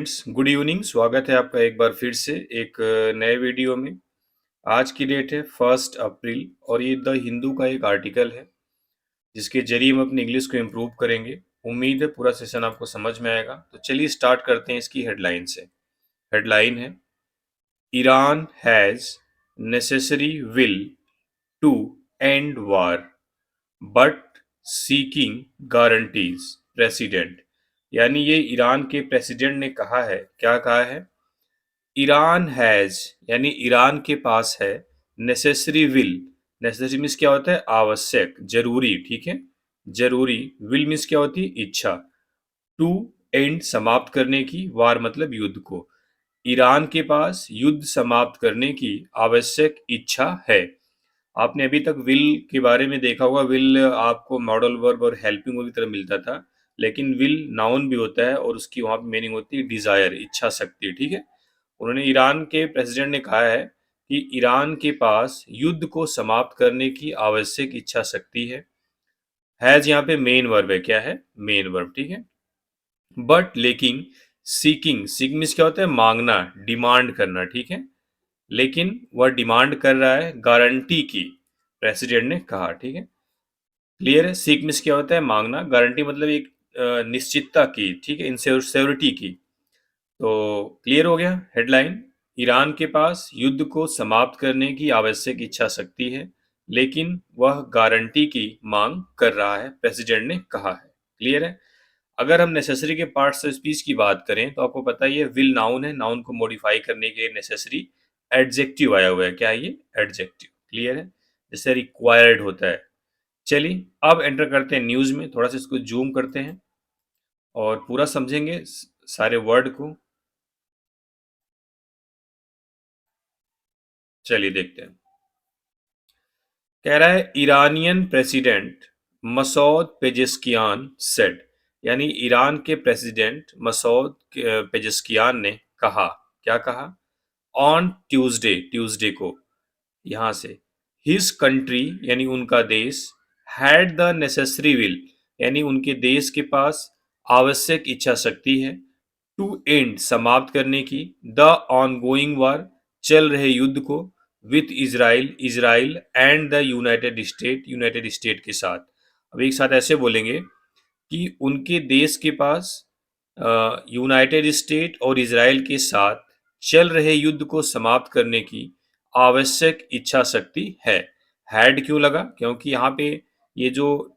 Friends, good evening. स्वागत है आपका एक बार फिर से एक नए वीडियो में। आज की डेट है 1 अप्रैल और ये द हिंदू का एक आर्टिकल है जिसके जरिए हम अपनी इंग्लिश को इम्प्रूव करेंगे। उम्मीद है पूरा सेशन आपको समझ में आएगा। तो चलिए स्टार्ट करते हैं इसकी हेडलाइन से। हेडलाइन है, Iran has necessary will to end war but seeking guarantees president. यानी ये ईरान के प्रेसिडेंट ने कहा है, क्या कहा है? ईरान हैज यानी ईरान के पास है नेसेसरी विल। नेसेसरी मीन्स क्या होता है? आवश्यक, जरूरी, ठीक है। जरूरी। विल मीन्स क्या होती है? इच्छा। टू एंड समाप्त करने की, वार मतलब युद्ध को। ईरान के पास युद्ध समाप्त करने की आवश्यक इच्छा है। आपने अभी तक विल के बारे में देखा होगा। विल आपको मॉडल वर्ब और हेल्पिंग वर्ब की तरह मिलता था, लेकिन विल नाउन भी होता है और उसकी वहां पे मीनिंग होती है डिजायर, इच्छा शक्ति, ठीक है। उन्होंने, ईरान के प्रेसिडेंट ने कहा है कि ईरान के पास युद्ध को समाप्त करने की आवश्यक इच्छा शक्ति है। हैज यहाँ पे मेन वर्ब है। क्या है? मेन वर्ब, ठीक है। बट लेकिन सीकिंग, सीक मीन्स क्या होता है? मांगना, डिमांड करना, ठीक है। लेकिन वह डिमांड कर रहा है गारंटी की, प्रेसिडेंट ने कहा, ठीक है। क्लियर है? सीक मीन्स क्या होता है? मांगना। गारंटी मतलब एक निश्चितता की, ठीक है, इंश्योरिटी की। तो क्लियर हो गया हेडलाइन। ईरान के पास युद्ध को समाप्त करने की आवश्यक इच्छा शक्ति है, लेकिन वह गारंटी की मांग कर रहा है, प्रेसिडेंट ने कहा है। क्लियर है? अगर हम नेसेसरी के पार्ट्स ऑफ स्पीच की बात करें तो आपको पता ही है, विल नाउन है, नाउन को मॉडिफाई करने के लिए नेसेसरी एडजेक्टिव आया हुआ है। क्या है ये? एडजेक्टिव। क्लियर है? जैसे रिक्वायर्ड होता है। चलिए अब एंटर करते हैं न्यूज में। थोड़ा सा इसको जूम करते हैं और पूरा समझेंगे सारे वर्ड को। चलिए देखते हैं। कह रहा है, ईरानियन प्रेसिडेंट मसौद पेजेस्कियान सेड। यानी ईरान के प्रेसिडेंट मसौद पेजेस्कियान ने कहा। क्या कहा? ऑन ट्यूसडे, ट्यूसडे को, यहां से, हिज कंट्री यानी उनका देश, हैड द नेसेसरी विल यानी उनके देश के पास आवश्यक इच्छा शक्ति है, टू एंड समाप्त करने की, द ऑनगोइंग वार चल रहे युद्ध को, with Israel Israel and the United state United state के साथ। अब एक साथ ऐसे बोलेंगे कि उनके देश के पास यूनाइटेड स्टेट और इजराइल के साथ चल रहे युद्ध को समाप्त करने की आवश्यक इच्छा शक्ति है। हैड क्यों लगा? क्योंकि यहाँ पे ये जो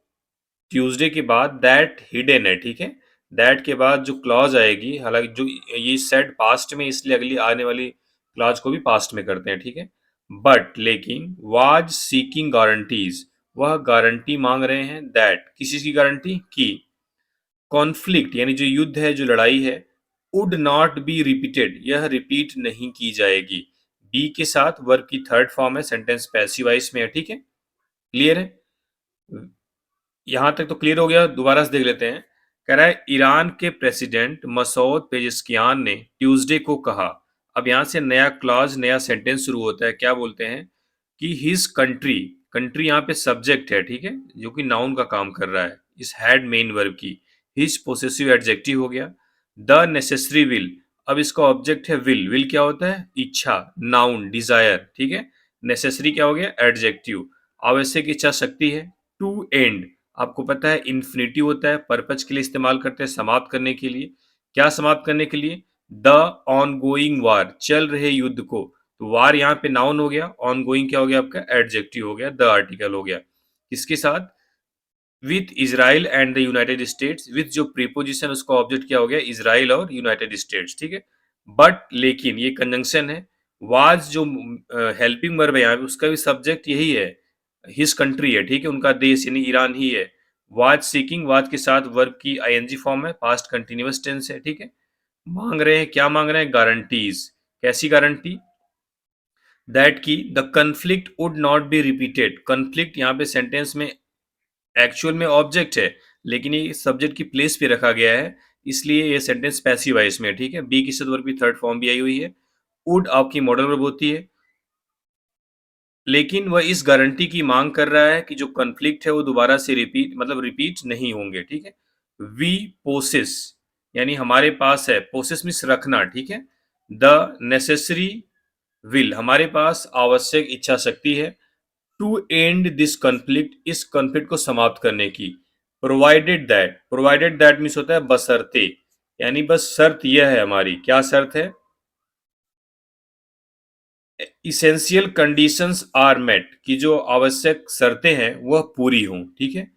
ट्यूसडे के बाद दैट हिडन है, ठीक है। दैट के बाद जो क्लॉज आएगी, हालांकि जो ये सेड पास्ट में, इसलिए अगली आने वाली क्लॉज को भी पास्ट में करते हैं, ठीक है। बट लेकिन वाज सीकिंग गारंटीज, वह गारंटी मांग रहे हैं, दैट किसी की गारंटी की, कॉन्फ्लिक्ट यानी जो युद्ध है, जो लड़ाई है, वुड नॉट बी रिपीटेड, यह रिपीट नहीं की जाएगी। बी के साथ वर्ब की थर्ड फॉर्म है, सेंटेंस पैसिव वॉइस में है, ठीक है। क्लियर है? यहां तक तो क्लियर हो गया। दोबारा से देख लेते हैं। कह रहा है, ईरान के प्रेसिडेंट मसौद पेजेस्कियान ने ट्यूसडे को कहा। अब यहां से नया क्लॉज, नया सेंटेंस शुरू होता है। क्या बोलते हैं कि हिज कंट्री, कंट्री यहाँ पे सब्जेक्ट है, ठीक है, जो कि नाउन का काम कर रहा है, इस हैड मेन वर्ब की। हिज पोसेसिव एडजेक्टिव हो गया। द नेसेसरी विल, अब इसका ऑब्जेक्ट है विल। विल क्या होता है? इच्छा, नाउन, डिजायर, ठीक है। नेसेसरी क्या हो गया? एडजेक्टिव। आवश्यक इच्छा शक्ति है। टू एंड, आपको पता है इन्फिनिटिव होता है, पर्पज के लिए इस्तेमाल करते हैं, समाप्त करने के लिए। क्या समाप्त करने के लिए? द ऑनगोइंग वार, चल रहे युद्ध को। तो वार यहाँ पे नाउन हो गया, ऑनगोइंग क्या हो गया आपका? एडजेक्टिव हो गया, द आर्टिकल हो गया। किसके साथ? With Israel and the United states. With जो प्रीपोजिशन, उसका ऑब्जेक्ट क्या हो गया? इजराइल और यूनाइटेड स्टेट्स, ठीक है। बट लेकिन, ये कंजंक्शन है। वाज जो हेल्पिंग वर्ब है यहाँ पे, उसका भी सब्जेक्ट यही है, हिज कंट्री है, ठीक है, उनका देश यानी ईरान ही है। वाज सीकिंग, वाज के साथ वर्ब की आईएनजी फॉर्म है, पास्ट कंटिन्यूअस टेंस है, ठीक है। मांग रहे हैं, क्या मांग रहे हैं? गारंटीज। कैसी गारंटी? दैट की the conflict would not be repeated. Conflict यहाँ पे सेंटेंस में एक्चुअल में ऑब्जेक्ट है, लेकिन ये सब्जेक्ट की प्लेस पे रखा गया है, इसलिए ये सेंटेंस पैसिव है इसमें, ठीक है। बी की साथ वर्ब की थर्ड फॉर्म भी आई हुई है। वुड आपकी मॉडल वर्ब होती है, लेकिन वह इस गारंटी की मांग कर रहा है कि जो कॉन्फ्लिक्ट है वो दोबारा से रिपीट, मतलब रिपीट नहीं होंगे, ठीक है। वी पोसेस, यानी हमारे पास है, पोसेस मीन्स रखना, ठीक है। द नेसेसरी विल, हमारे पास आवश्यक इच्छा शक्ति है। टू एंड दिस कॉन्फ्लिक्ट, इस कॉन्फ्लिक्ट को समाप्त करने की। प्रोवाइडेड दैट मीन्स होता है बशर्ते, यानी बस शर्त यह है हमारी, क्या शर्त है? इसेंशियल कंडीशंस आर मेट, कि जो आवश्यक शर्तें हैं वह पूरी हों, ठीक है।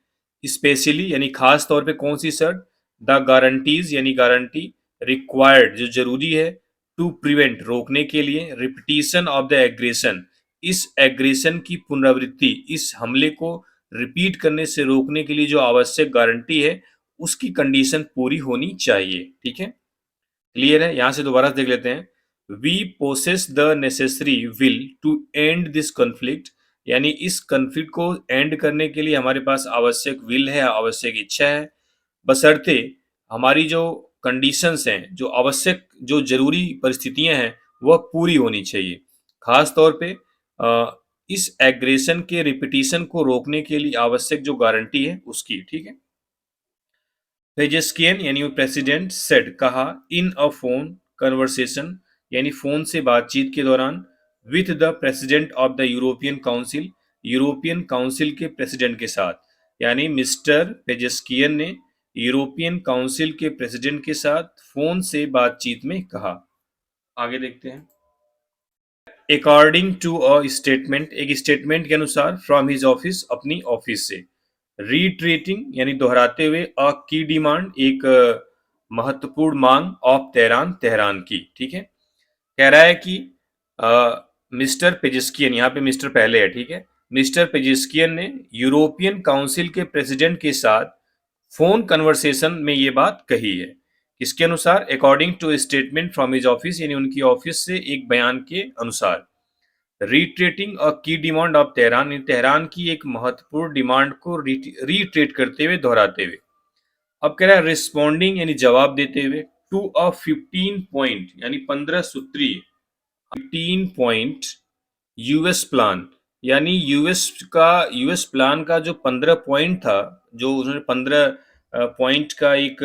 स्पेशली यानी खास तौर पे कौन सी शर्त? द गारंटीज यानी गारंटी, रिक्वायर्ड जो जरूरी है, टू प्रिवेंट रोकने के लिए, रिपीटिशन ऑफ द एग्रेशन, इस एग्रेशन की पुनरावृत्ति, इस हमले को रिपीट करने से रोकने के लिए जो आवश्यक गारंटी है उसकी कंडीशन पूरी होनी चाहिए, ठीक है। क्लियर है? यहां से दोबारा देख लेते हैं। We possess the necessary will to end this conflict, यानी इस कॉन्फ्लिक्ट को एंड करने के लिए हमारे पास आवश्यक विल है, आवश्यक इच्छा है, बशर्ते हमारी जो कंडीशंस हैं, जो आवश्यक जो जरूरी परिस्थितियां हैं वह पूरी होनी चाहिए। खास तौर पे इस एग्रेशन के रिपीटिशन को रोकने के लिए आवश्यक जो गारंटी है उसकी, ठीक है। पेजेस्कियन यानी वो प्रेसिडेंट सेड, कहा, इन अ फोन कन्वर्सेशन, यानी फोन से बातचीत के दौरान, with the president of the European council, European council के प्रेसिडेंट के साथ, यानी मिस्टर पेजेस्कियन ने यूरोपियन काउंसिल के प्रेसिडेंट के साथ फोन से बातचीत में कहा। आगे देखते हैं। अकॉर्डिंग टू अ स्टेटमेंट, एक स्टेटमेंट के अनुसार, फ्रॉम हिज ऑफिस, अपनी ऑफिस से, रीट्रेटिंग यानी दोहराते हुए, अ की डिमांड, एक महत्वपूर्ण मांग, ऑफ तेहरान, तेहरान की, ठीक है। कह रहा है कि मिस्टर पेजिस्कियन, यहाँ पे मिस्टर पहले है, ठीक है, मिस्टर पेजिस्कियन ने यूरोपियन काउंसिल के प्रेसिडेंट के साथ फोन कन्वर्सेशन में ये बात कही है। किसके अनुसार? According to statement from his office, यानी उनकी ऑफिस से एक बयान के अनुसार। रीट्रेटिंग अ की डिमांड ऑफ तेहरान, तेहरान की एक महत्वपूर्ण डिमांड को रीट्रेट करते हुए, दोहराते हुए। अब कह रहा है रिस्पॉन्डिंग यानी जवाब देते हुए, टू अ 15 पॉइंट यानी 15 सूत्री, 15 पॉइंट यूएस प्लान, यानी यूएस प्लान का जो 15 पॉइंट था, जो उन्होंने 15 पॉइंट का एक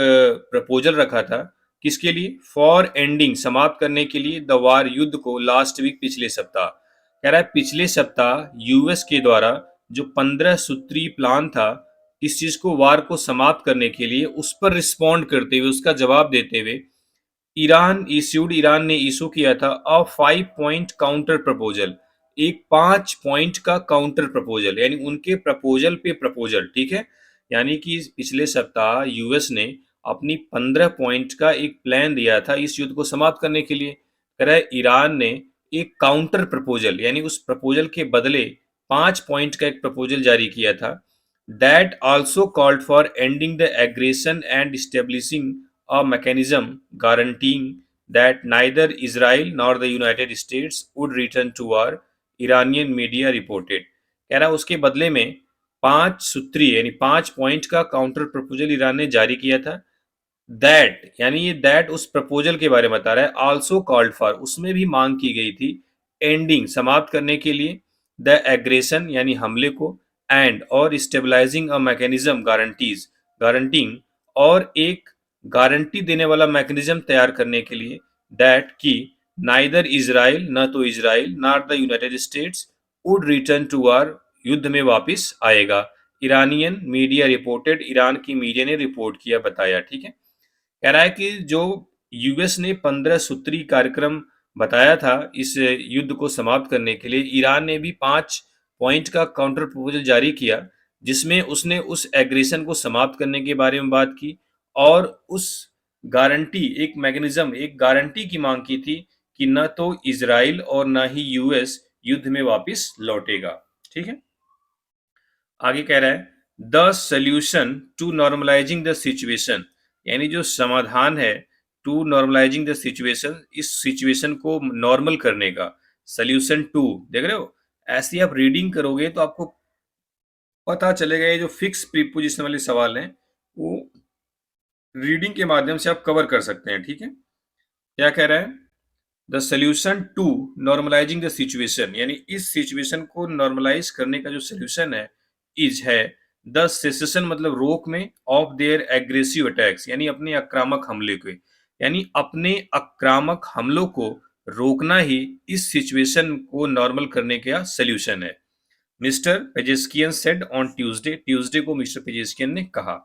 प्रपोजल रखा था, किसके लिए? फॉर एंडिंग, समाप्त करने के लिए, द वार, युद्ध को, लास्ट वीक, पिछले सप्ताह। कह रहा है पिछले सप्ताह यूएस के द्वारा जो 15 सूत्री प्लान था, इस चीज को, वार को समाप्त करने के लिए, उस पर रिस्पॉन्ड करते हुए, उसका जवाब देते हुए, ईरान ने इशू किया था अ 5 पॉइंट काउंटर प्रपोजल, एक 5 पॉइंट का काउंटर प्रपोजल, यानी उनके प्रपोजल पे प्रपोजल, ठीक है। यानी कि पिछले सप्ताह यूएस ने अपनी 15 पॉइंट का एक प्लान दिया था इस युद्ध को समाप्त करने के लिए। कह रहा है ईरान ने एक काउंटर प्रपोजल, यानी उस प्रपोजल के बदले 5 पॉइंट का एक प्रपोजल जारी किया था। That also called for ending the aggression and establishing a mechanism guaranteeing that neither Israel nor the United States would return to war, Iranian media reported। कह रहा उसके बदले में 5 सूत्री यानी 5 पॉइंट का काउंटर प्रपोजल ईरान ने जारी किया था। दैट यानी ये दैट उस प्रपोजल के बारे में बता रहा है। आल्सो कॉल्ड फॉर, उसमें भी मांग की गई थी, एंडिंग, समाप्त करने के लिए, द एग्रेशन यानी हमले को, एंड और stabilising a mechanism guarantees, guaranteeing और एक गारंटी देने वाला मैकेनिज्म तैयार करने के लिए, दैट की नाइदर इजराइल, न तो Israel, not the United States would return to war, युद्ध में वापस आएगा। ईरानियन मीडिया रिपोर्टेड, ईरान की मीडिया ने रिपोर्ट किया, बताया, ठीक है। कह रहा है कि जो यूएस ने 15 सूत्री कार्यक्रम बताया था इस युद्ध को समाप्त करने के लिए, ईरान ने भी 5 पॉइंट का काउंटर प्रपोजल जारी किया, जिसमें उसने उस एग्रेशन को समाप्त करने के बारे में बात की और उस गारंटी, एक मैकेनिज्म, एक गारंटी की मांग की थी कि न तो इजराइल और न ही यूएस युद्ध में वापस लौटेगा, ठीक है। आगे कह रहा है the solution to normalising the situation, यानी जो समाधान है, टू नॉर्मलाइजिंग द सिचुएशन, इस सिचुएशन को नॉर्मल करने का, सोल्यूशन टू, देख रहे हो, ऐसी आप रीडिंग करोगे तो आपको पता चलेगा ये जो फिक्स प्रीपोजिशन वाले सवाल हैं वो रीडिंग के माध्यम से आप कवर कर सकते हैं, ठीक है। क्या कह रहा है? The solution to normalising the situation, यानी इस सिचुएशन को नॉर्मलाइज करने का जो सोल्यूशन है, इज है द सेसेशन मतलब रोक में, ऑफ देयर एग्रेसिव अटैक्स यानी अपने आक्रामक हमले के, यानी अपने आक्रामक हमलों को रोकना ही इस सिचुएशन को नॉर्मल करने का सॉल्यूशन है, मिस्टर पेजेस्कियन सेड ऑन ट्यूसडे को मिस्टर पेजेस्कियन ने कहा।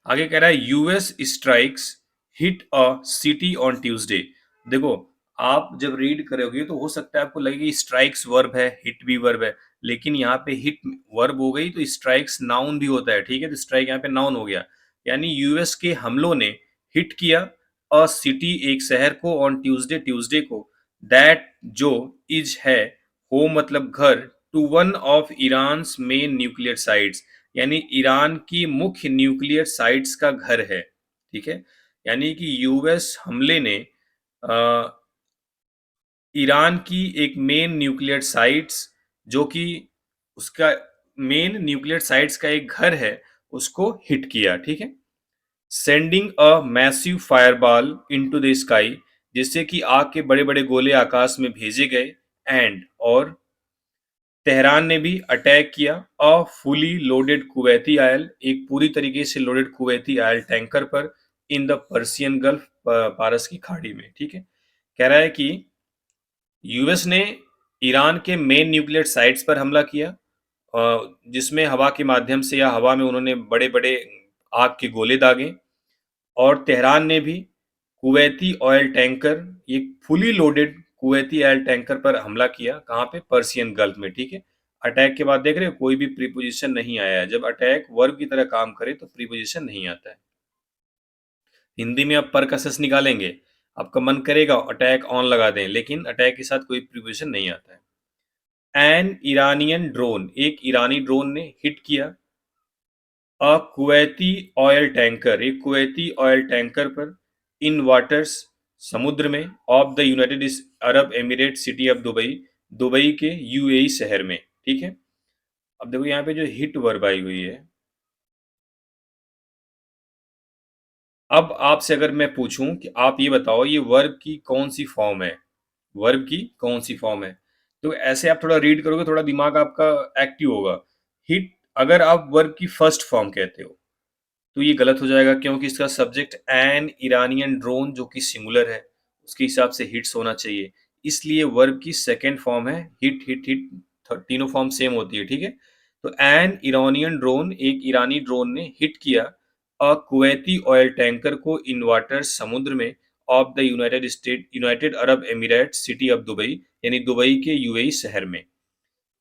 आगे कह रहा है US strikes hit a city on Tuesday. देखो, आप जब रीड करोगे तो हो सकता है आपको लगे स्ट्राइक्स वर्ब है, हिट भी वर्ब है, लेकिन यहाँ पे हिट वर्ब हो गई तो स्ट्राइक्स नाउन भी होता है, ठीक है, तो स्ट्राइक यहाँ पे नाउन हो गया। यानी यूएस के हमलों ने हिट किया अ सिटी एक शहर को ऑन ट्यूसडे को, दैट जो इज है होम मतलब घर, to one of Iran main nuclear sites, यानी ईरान की मुख्य न्यूक्लियर साइट्स का घर है, ठीक है। यानी कि यूएस हमले ने ईरान की एक मेन न्यूक्लियर साइट्स, जो कि उसका मेन न्यूक्लियर साइट्स का एक घर है, उसको हिट किया, ठीक है। Sending a massive fireball into the sky, जिससे कि आग के बड़े बड़े गोले आकाश में भेजे गए, एंड और तेहरान ने भी अटैक किया a fully loaded Kuwaiti oil, एक पूरी तरीके से लोडेड कुवैती आयल टैंकर पर, इन द पर्सियन गल्फ, पारस की खाड़ी में, ठीक है। कह रहा है कि यूएस ने ईरान के मेन न्यूक्लियर साइट्स पर हमला किया, जिसमें हवा के माध्यम से या हवा में उन्होंने बड़े बड़े आग के गोले दागे, और तेहरान ने भी कुवैती ऑयल टैंकर, एक fully loaded Kuwaiti oil tanker पर हमला किया, कहाँ पे, पर्सियन गल्फ में, ठीक है। अटैक के बाद देख रहे हो कोई भी प्रीपोजिशन नहीं आया है, जब अटैक वर्ब की तरह काम करे तो प्रीपोजिशन नहीं आता है। हिंदी में आप पर का सस निकालेंगे, आपका मन करेगा अटैक ऑन लगा दें, लेकिन अटैक के साथ कोई प्रीपोजिशन नहीं आता है। एन इरानियन ड्रोन, एक ईरानी ड्रोन ने हिट किया अ कुवैती ऑयल टैंकर, एक कुवैती ऑयल टैंकर पर, इन वाटर्स, समुद्र में, of the United Arab emirate city of Dubai, Dubai के यूएई शहर में, ठीक है। अब देखो यहाँ पे जो हिट वर्ब आई हुई है, अब आपसे अगर मैं पूछूं कि आप ये बताओ ये वर्ब की कौन सी फॉर्म है, वर्ब की कौन सी फॉर्म है, तो ऐसे आप थोड़ा रीड करोगे, थोड़ा दिमाग आपका एक्टिव होगा। हिट, अगर आप वर्ब की फर्स्ट फॉर्म कहते हो तो ये गलत हो जाएगा, क्योंकि इसका सब्जेक्ट एन इरानियन ड्रोन जो कि सिंगुलर है, उसके हिसाब से हिट्स होना चाहिए, इसलिए वर्ब की सेकेंड फॉर्म है हिट हिट हिट, तीनों फॉर्म सेम होती है, ठीक है। तो एन इरानियन ड्रोन, एक ईरानी ड्रोन ने हिट किया अ कुवैती ऑयल टैंकर को इन वाटर, समुद्र में, of the United Arab emirate city of Dubai, यानी दुबई के यूएई शहर में,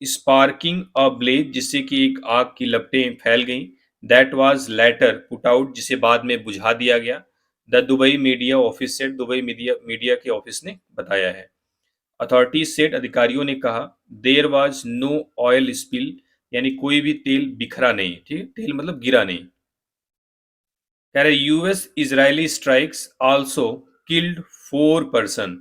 स्पार्किंग अ ब्लेज, जिससे कि एक आग की लपटें फैल गईं, that was later put out, जिसे बाद में बुझा दिया गया, the Dubai media office said, Dubai media media के ऑफिस ने बताया है। अथॉरिटीज सेड, अधिकारियों ने कहा, there was no oil spill, यानी कोई भी तेल बिखरा नहीं, ठीक है, तेल मतलब गिरा नहीं। कह रहे US Israeli strikes also killed 4 person,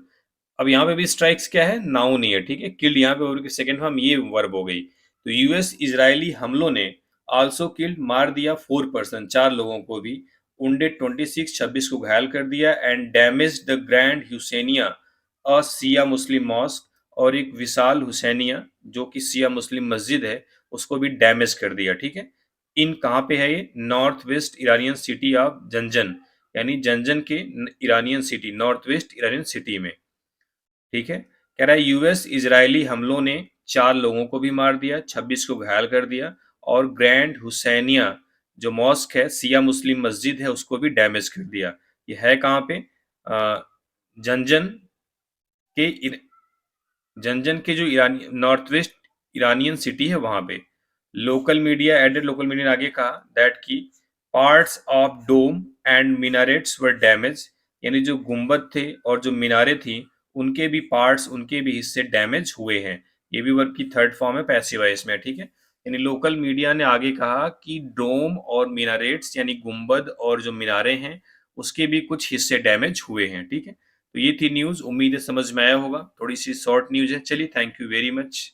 अब यहाँ पे भी स्ट्राइक्स क्या है, नाउन ही है, ठीक है। किल्ड यहाँ पे वर्ब की सेकंड फॉर्म, ये वर्ब हो गई। तो यूएस इजरायली हमलों ने आल्सो किल्ड, मार दिया, 4 पर्सन, 4 लोगों को भी, उंडेड 26 को घायल कर दिया, and damage the grand Husseiniya a Shia Muslim mosque, और एक विशाल हुसैनिया जो कि सिया मुस्लिम मस्जिद है उसको भी डैमेज कर दिया, ठीक है। इन कहाँ पे है ये, north west Iranian city of Zanjan, यानी जंजन के Iranian city, north west Iranian city में, ठीक है। कह रहा है यूएस इजरायली हमलों ने 4 लोगों को भी मार दिया, 26 को घायल कर दिया, और ग्रैंड हुसैनिया जो मॉस्क है, सिया मुस्लिम मस्जिद है, उसको भी डैमेज कर दिया। ये है कहाँ पे, जंजन के, जंजन के जो ईरानी नॉर्थ वेस्ट ईरानियन सिटी है वहां पे। Local media added, local media ने आगे कहा that key parts of dome and minarets were damage, यानी जो गुंबद थे और जो मीनारें थी उनके भी पार्ट्स, उनके भी हिस्से डैमेज हुए हैं। ये भी वर्ब की थर्ड फॉर्म है, पैसिव वॉइस में, ठीक है। यानी लोकल मीडिया ने आगे कहा कि डोम और मिनारेट्स यानी गुंबद और जो मीनारें हैं उसके भी कुछ हिस्से डैमेज हुए हैं, ठीक है। तो ये थी न्यूज़, उम्मीद है समझ में आया होगा, थोड़ी सी शॉर्ट न्यूज़ है। चलिए, थैंक यू वेरी मच।